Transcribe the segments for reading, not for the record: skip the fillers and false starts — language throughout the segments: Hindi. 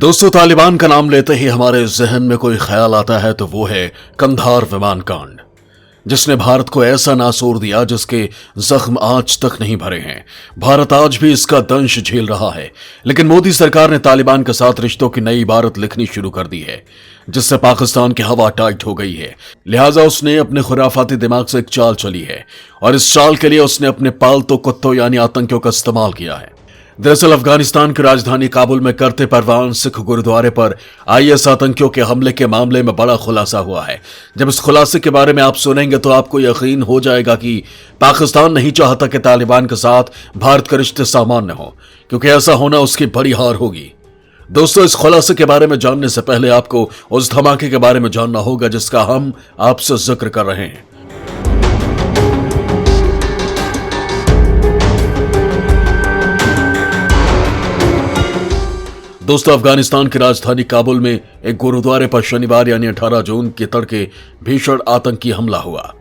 दोस्तों, तालिबान का नाम लेते ही हमारे जहन में कोई ख्याल आता है तो वो है कंधार विमान कांड, जिसने भारत को ऐसा नासूर दिया जिसके जख्म आज तक नहीं भरे हैं। भारत आज भी इसका दंश झेल रहा है, लेकिन मोदी सरकार ने तालिबान के साथ रिश्तों की नई इबारत लिखनी शुरू कर दी है, जिससे पाकिस्तान की हवा टाइट हो गई है। लिहाजा उसने अपने खुराफाती दिमाग से एक चाल चली है और इस चाल के लिए उसने अपने पालतू कुत्तों यानी आतंकियों का इस्तेमाल किया है। दरअसल अफगानिस्तान की राजधानी काबुल में करते परवान सिख गुरुद्वारे पर आईएस आतंकियों के हमले के मामले में बड़ा खुलासा हुआ है। जब इस खुलासे के बारे में आप सुनेंगे तो आपको यकीन हो जाएगा कि पाकिस्तान नहीं चाहता कि तालिबान के साथ भारत के रिश्ते सामान्य हो, क्योंकि ऐसा होना उसकी बड़ी हार होगी। दोस्तों, इस खुलासे के बारे में जानने से पहले आपको उस धमाके के बारे में जानना होगा जिसका हम आपसे जिक्र कर रहे हैं। दोस्तों, अफगानिस्तान की राजधानी काबुल में एक गुरुद्वारे पर शनिवार यानी 18 जून के तड़के भीषण आतंकी हमला हुआ।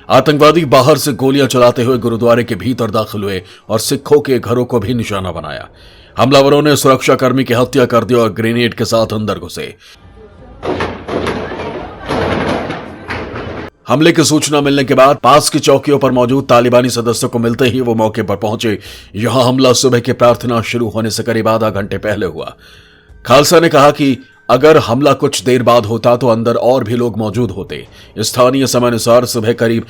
आतंकवादी बाहर से गोलियां चलाते हुए गुरुद्वारे के भीतर दाखिल हुए और सिखों के घरों को भी निशाना बनाया। हमलावरों ने सुरक्षाकर्मी की हत्या कर दी और ग्रेनेड के साथ अंदर घुसे। हमले की सूचना मिलने के बाद पास की चौकियों पर मौजूद तालिबानी सदस्यों को मिलते ही वो मौके पर पहुंचे। यहां हमला सुबह की प्रार्थना शुरू होने से करीब आधा घंटे पहले हुआ। खालसा ने कहा कि अगर हमला कुछ देर बाद होता तो अंदर और भी लोग मौजूद होते। स्थानीय समय अनुसार सुबह करीब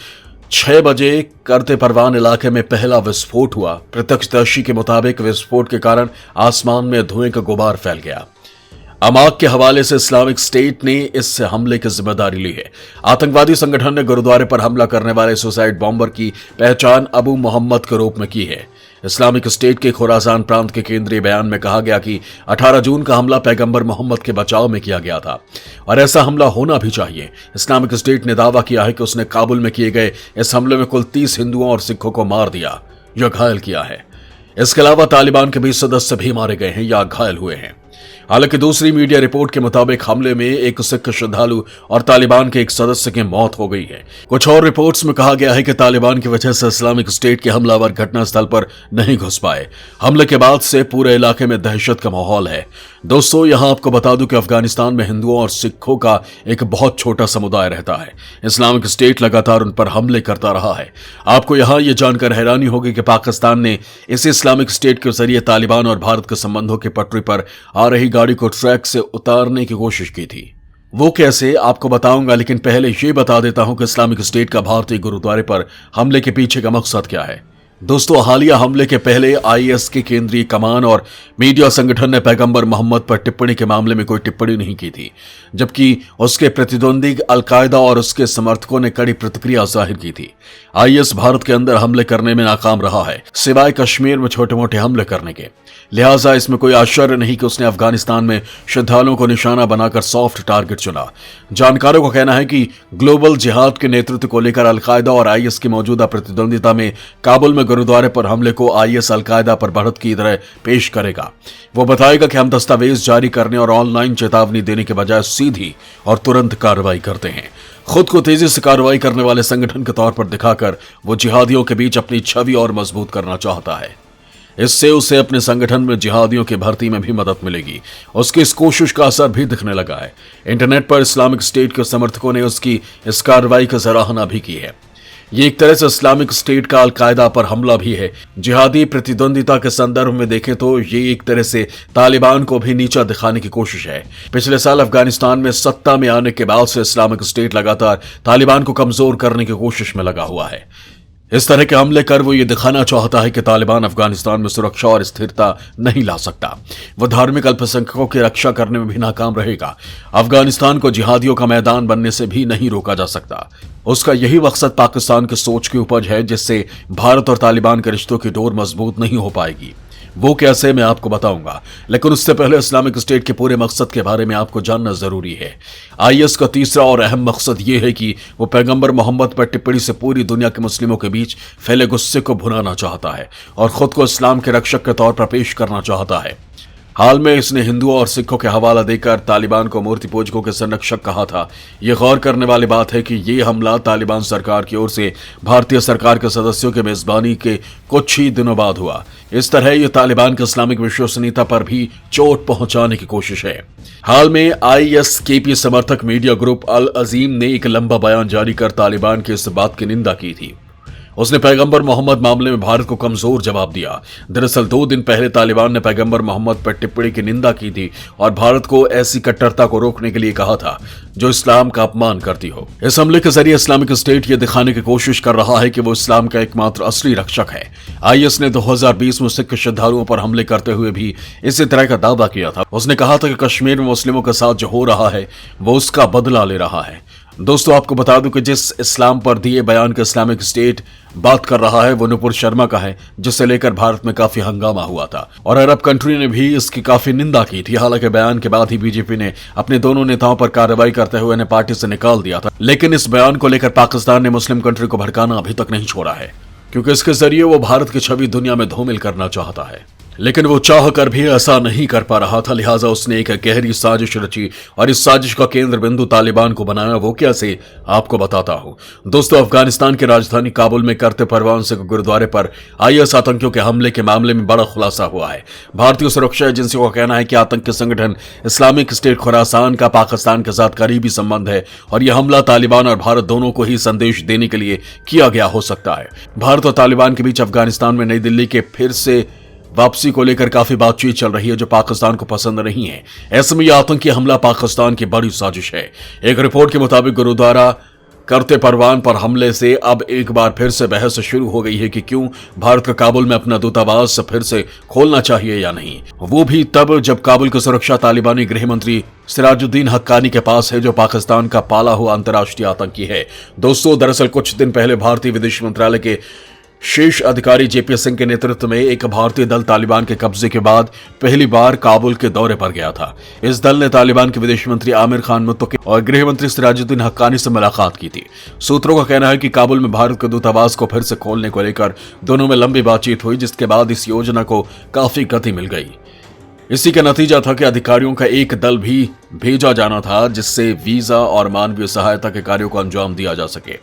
6 बजे करते परवान इलाके में पहला विस्फोट हुआ। प्रत्यक्षदर्शी के मुताबिक विस्फोट के कारण आसमान में धुएं का गुबार फैल गया। अमाक के हवाले से इस्लामिक स्टेट ने इस हमले की जिम्मेदारी ली है। आतंकवादी संगठन ने गुरुद्वारे पर हमला करने वाले सुसाइड बॉम्बर की पहचान अबू मोहम्मद के रूप में की है। इस्लामिक स्टेट के खुरासान प्रांत के केंद्रीय बयान में कहा गया कि 18 जून का हमला पैगंबर मोहम्मद के बचाव में किया गया था और ऐसा हमला होना भी चाहिए। इस्लामिक स्टेट ने दावा किया है कि उसने काबुल में किए गए इस हमले में कुल 30 हिंदुओं और सिखों को मार दिया या घायल किया है। इसके अलावा तालिबान के 20 सदस्य भी मारे गए हैं या घायल हुए हैं। हालांकि दूसरी मीडिया रिपोर्ट के मुताबिक हमले में एक सिख श्रद्धालु और तालिबान के एक सदस्य की मौत हो गई है। कुछ और रिपोर्ट्स में कहा गया है कि तालिबान की वजह से इस्लामिक स्टेट के हमलावर घटनास्थल पर नहीं घुस पाए। हमले के बाद से पूरे इलाके में दहशत का माहौल है। दोस्तों, यहां आपको बता दूं कि अफगानिस्तान में हिंदुओं और सिखों का एक बहुत छोटा समुदाय रहता है। इस्लामिक स्टेट लगातार उन पर हमले करता रहा है। आपको यहां यह जानकर हैरानी होगी कि पाकिस्तान ने इस इस्लामिक स्टेट के जरिए तालिबान और भारत के संबंधों की पटरी पर आ रही गाड़ी को ट्रैक से उतारने की कोशिश की थी। वो कैसे, आपको बताऊंगा, लेकिन पहले ये बता देता हूं कि इस्लामिक स्टेट का भारतीय गुरुद्वारे पर हमले के पीछे का मकसद क्या है। दोस्तों, हालिया हमले के पहले आईएस की केंद्रीय कमान और मीडिया संगठन ने पैगंबर मोहम्मद पर टिप्पणी के मामले में कोई टिप्पणी नहीं की थी, जबकि उसके प्रतिद्वंदी अलकायदा और उसके समर्थकों ने कड़ी प्रतिक्रिया जाहिर की थी। आईएस भारत के अंदर हमले करने में नाकाम रहा है, सिवाय कश्मीर में छोटे मोटे हमले करने के। लिहाजा इसमें कोई आश्चर्य नहीं कि उसने अफगानिस्तान में श्रद्धालुओं को निशाना बनाकर सॉफ्ट टारगेट चुना। जानकारों का कहना है कि ग्लोबल जिहाद के नेतृत्व को लेकर अलकायदा और आईएस की मौजूदा प्रतिद्वंदिता में काबुल में गुरुद्वारे पर हमले को आईएस अलकायदा पर बढ़त की तरह पेश करेगा। वो बताएगा कि हम दस्तावेज जारी करने और ऑनलाइन चेतावनी देने के बजाय सीधी और तुरंत कार्रवाई करते हैं। खुद को तेजी से कार्रवाई करने वाले संगठन के तौर पर दिखाकर वो जिहादियों के बीच अपनी छवि और मजबूत करना चाहता है। इससे उसे अपने संगठन में जिहादियों की भर्ती में भी मदद मिलेगी। उसकी इस कोशिश का असर भी दिखने लगा है। इंटरनेट पर इस्लामिक स्टेट के समर्थकों ने उसकी इस कार्रवाई की सराहना भी की है। ये एक तरह से इस्लामिक स्टेट का अलकायदा पर हमला भी है। जिहादी प्रतिद्वंदिता के संदर्भ में देखें तो ये एक तरह से तालिबान को भी नीचा दिखाने की कोशिश है। पिछले साल अफगानिस्तान में सत्ता में आने के बाद से इस्लामिक स्टेट लगातार तालिबान को कमजोर करने की कोशिश में लगा हुआ है। इस तरह के हमले कर वो ये दिखाना चाहता है कि तालिबान अफगानिस्तान में सुरक्षा और स्थिरता नहीं ला सकता। वो धार्मिक अल्पसंख्यकों की रक्षा करने में भी नाकाम रहेगा। अफगानिस्तान को जिहादियों का मैदान बनने से भी नहीं रोका जा सकता। उसका यही मकसद पाकिस्तान की सोच की उपज है, जिससे भारत और तालिबान के रिश्तों की डोर मजबूत नहीं हो पाएगी। वो कैसे, मैं आपको बताऊंगा, लेकिन उससे पहले इस्लामिक स्टेट के पूरे मकसद के बारे में आपको जानना जरूरी है। आईएस का तीसरा और अहम मकसद ये है कि वो पैगंबर मोहम्मद पर टिप्पणी से पूरी दुनिया के मुस्लिमों के बीच फैले गुस्से को भुनाना चाहता है और खुद को इस्लाम के रक्षक के तौर पर पेश करना चाहता है। हाल में इसने हिंदुओं और सिखों के हवाला देकर तालिबान को मूर्ति पूजकों के संरक्षक कहा था। ये गौर करने वाली बात है कि ये हमला तालिबान सरकार की ओर से भारतीय सरकार के सदस्यों के मेजबानी के कुछ ही दिनों बाद हुआ। इस तरह ये तालिबान की इस्लामिक विश्वसनीयता पर भी चोट पहुंचाने की कोशिश है। हाल में ISKP समर्थक मीडिया ग्रुप अल अजीम ने एक लंबा बयान जारी कर तालिबान की इस बात की निंदा की थी। उसने पैगंबर मोहम्मद मामले में भारत को कमजोर जवाब दिया। दरअसल 2 दिन पहले तालिबान ने पैगंबर मोहम्मद पर टिप्पणी की निंदा की थी और भारत को ऐसी कट्टरता को रोकने के लिए कहा था जो इस्लाम का अपमान करती हो। इस हमले के जरिए इस्लामिक स्टेट ये दिखाने की कोशिश कर रहा है कि वो इस्लाम का एकमात्र असली रक्षक है। IS ने 2020 में सिख श्रद्धालुओं पर हमले करते हुए भी इसी तरह का दावा किया था। उसने कहा था कि कश्मीर में मुस्लिमों के साथ जो हो रहा है वो उसका बदला ले रहा है। दोस्तों, आपको बता दूं कि जिस इस्लाम पर दिए बयान का इस्लामिक स्टेट बात कर रहा है वो नुपुर शर्मा का है, जिसे लेकर भारत में काफी हंगामा हुआ था और अरब कंट्री ने भी इसकी काफी निंदा की थी। हालांकि बयान के बाद ही बीजेपी ने अपने दोनों नेताओं पर कार्रवाई करते हुए उन्हें पार्टी से निकाल दिया था। लेकिन इस बयान को लेकर पाकिस्तान ने मुस्लिम कंट्री को भड़काना अभी तक नहीं छोड़ा है, क्योंकि इसके जरिए वो भारत की छवि दुनिया में धूमिल करना चाहता है। लेकिन वो चाह कर भी ऐसा नहीं कर पा रहा था, लिहाजा उसने एक गहरी साजिश रची और इस साजिश का केंद्र बिंदु तालिबान को बनाया। वो कैसे, आपको बताता हूं। दोस्तों, अफगानिस्तान की राजधानी काबुल में करते परवान सिख गुरुद्वारे पर IS आतंकियों के हमले के मामले में बड़ा खुलासा हुआ है। भारतीय सुरक्षा एजेंसियों का कहना है कि आतंकी संगठन इस्लामिक स्टेट खुरासान का पाकिस्तान के साथ करीबी संबंध है और यह हमला तालिबान और भारत दोनों को ही संदेश देने के लिए किया गया हो सकता है। भारत और तालिबान के बीच अफगानिस्तान में नई दिल्ली के फिर से वापसी को लेकर काफी बातचीत चल रही है, जो पाकिस्तान को पसंद नहीं है। ऐसे में यह आतंकी हमला पाकिस्तान की बड़ी साजिश है। एक रिपोर्ट के मुताबिक गुरुद्वारा करते परवान पर हमले से अब एक बार फिर से बहस शुरू हो गई है कि क्यों भारत को काबुल में अपना दूतावास फिर से खोलना चाहिए या नहीं। वो भी तब जब काबुल की सुरक्षा तालिबानी गृह मंत्री सिराजुद्दीन हक्कानी के पास है, जो पाकिस्तान का पाला हुआ अंतर्राष्ट्रीय आतंकी है। दोस्तों, दरअसल कुछ दिन पहले भारतीय विदेश मंत्रालय के शीर्ष अधिकारी JP सिंह के नेतृत्व में एक भारतीय दल तालिबान के कब्जे के बाद पहली बार काबुल के दौरे पर गया था। इस दल ने तालिबान के विदेश मंत्री आमिर खान मुत्तकी और गृह मंत्री सिराजुद्दीन हक्कानी से मुलाकात की थी। सूत्रों का कहना है कि काबुल में भारत के दूतावास को फिर से खोलने को लेकर दोनों में लंबी बातचीत हुई, जिसके बाद इस योजना को काफी गति मिल गई। इसी का नतीजा था कि अधिकारियों का एक दल भी भेजा जाना था, जिससे वीजा और मानवीय सहायता के कार्यों को अंजाम दिया जा सके।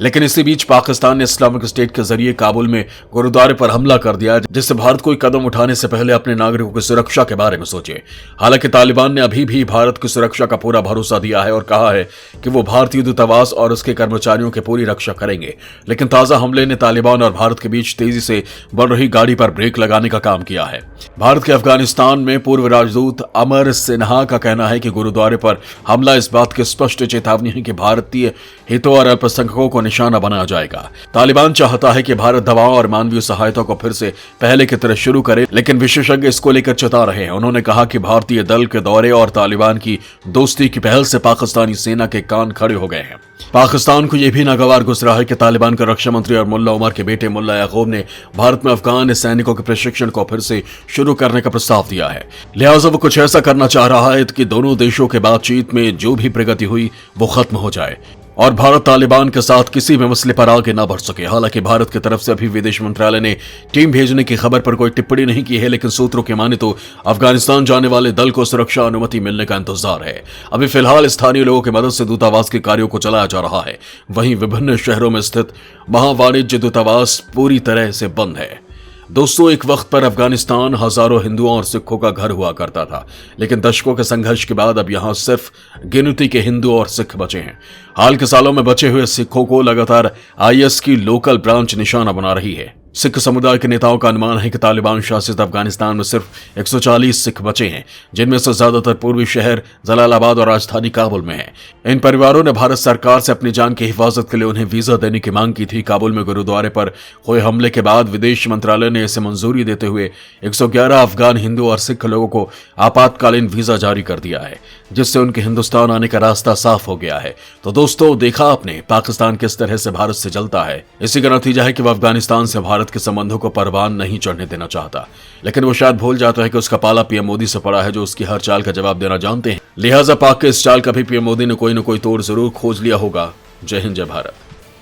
लेकिन इसी बीच पाकिस्तान ने इस्लामिक स्टेट के जरिए काबुल में गुरुद्वारे पर हमला कर दिया, जिससे भारत कोई कदम उठाने से पहले अपने नागरिकों की सुरक्षा के बारे में सोचे। हालांकि तालिबान ने अभी भी भारत की सुरक्षा का पूरा भरोसा दिया है और कहा है कि वो भारतीय दूतावास और उसके कर्मचारियों की पूरी रक्षा करेंगे। लेकिन ताजा हमले ने तालिबान और भारत के बीच तेजी से बढ़ रही गाड़ी पर ब्रेक लगाने का काम किया है। भारत के अफगानिस्तान में पूर्व राजदूत अमर सिन्हा का कहना है कि गुरुद्वारे पर हमला इस बात की स्पष्ट चेतावनी है कि भारतीय हितों और अल्पसंख्यकों को निशाना बनाया जाएगा। तालिबान चाहता है कि भारत दवाओं और मानवीय सहायता को फिर से पहले की तरह शुरू करे, लेकिन विशेषज्ञ इसको लेकर चेता रहे हैं। उन्होंने कहा कि भारतीय दल के दौरे और तालिबान की दोस्ती की पहल से पाकिस्तानी सेना के कान खड़े हो गए हैं। पाकिस्तान को यह भी नागवार गुजरा है कि तालिबान के रक्षा मंत्री और मुल्ला उमर के बेटे मुल्ला याकूब ने भारत में अफगान सैनिकों के प्रशिक्षण को फिर से शुरू करने का प्रस्ताव दिया है। लिहाजा वो कुछ ऐसा करना चाह रहा है कि दोनों देशों के बातचीत में जो भी प्रगति हुई वो खत्म हो जाए और भारत तालिबान के साथ किसी भी मसले पर आगे न बढ़ सके। हालांकि भारत की तरफ से अभी विदेश मंत्रालय ने टीम भेजने की खबर पर कोई टिप्पणी नहीं की है, लेकिन सूत्रों की माने तो अफगानिस्तान जाने वाले दल को सुरक्षा अनुमति मिलने का इंतजार है। अभी फिलहाल स्थानीय लोगों की मदद से दूतावास के कार्यों को चलाया जा रहा है। वहीं विभिन्न शहरों में स्थित महावाणिज्य दूतावास पूरी तरह से बंद है। दोस्तों, एक वक्त पर अफगानिस्तान हजारों हिंदुओं और सिखों का घर हुआ करता था, लेकिन दशकों के संघर्ष के बाद अब यहां सिर्फ गिनती के हिंदू और सिख बचे हैं। हाल के सालों में बचे हुए सिखों को लगातार IS की लोकल ब्रांच निशाना बना रही है। सिख समुदाय के नेताओं का अनुमान है कि तालिबान शासित अफगानिस्तान में सिर्फ 140 सिख बचे हैं, जिनमें से ज्यादातर पूर्वी शहर जलालाबाद और राजधानी काबुल में हैं। इन परिवारों ने भारत सरकार से अपनी जान की हिफाजत के लिए उन्हें वीजा देने की मांग की थी। काबुल में गुरुद्वारे पर हुए हमले के बाद विदेश मंत्रालय ने इसे मंजूरी देते हुए 111 अफगान हिंदू और सिख लोगों को आपातकालीन वीजा जारी कर दिया है, जिससे उनके हिंदुस्तान आने का रास्ता साफ हो गया है। तो दोस्तों, देखा आपने पाकिस्तान किस तरह से भारत से जलता है। इसी का नतीजा है कि वह अफगानिस्तान से भारत के संबंधों को परवान नहीं चढ़ने देना चाहता, लेकिन वो शायद भूल जाता है कि उसका पाला PM मोदी से पड़ा है, जो उसकी हर चाल का जवाब देना जानते हैं। लिहाजा पाक के इस चाल का भी PM मोदी ने कोई न कोई तोड़ जरूर खोज लिया होगा। जय हिंद, जय भारत।